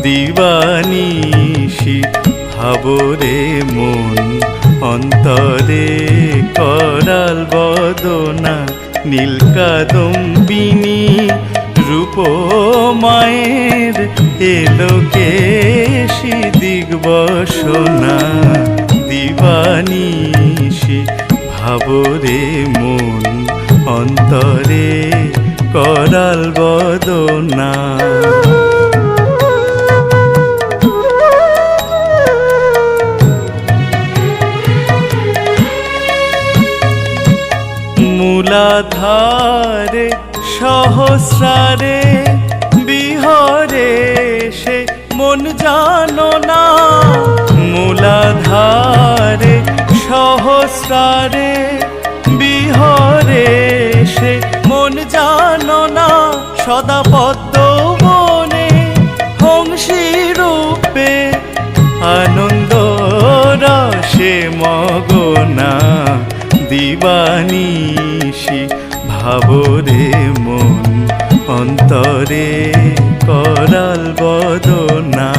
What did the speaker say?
দিবানিশি ভাবরে মন অন্তরে করাল বদনা নীলকাদম্বিনী রূপ মায়ের এলোকেশি দিগ্বসনা দিবানিশি ভাবরে মন অন্তরে করাল বদনা মূলাধারে সহস্রারে বিহরে সে মন জানো না মূলাধারে সহস্রারে বিহরে সে মন জানো না সদা পদ্মবনে হংসী রূপে আনন্দ রসে মগনা দিবানিশি ভাবরে মন অন্তরে করাল বদনা।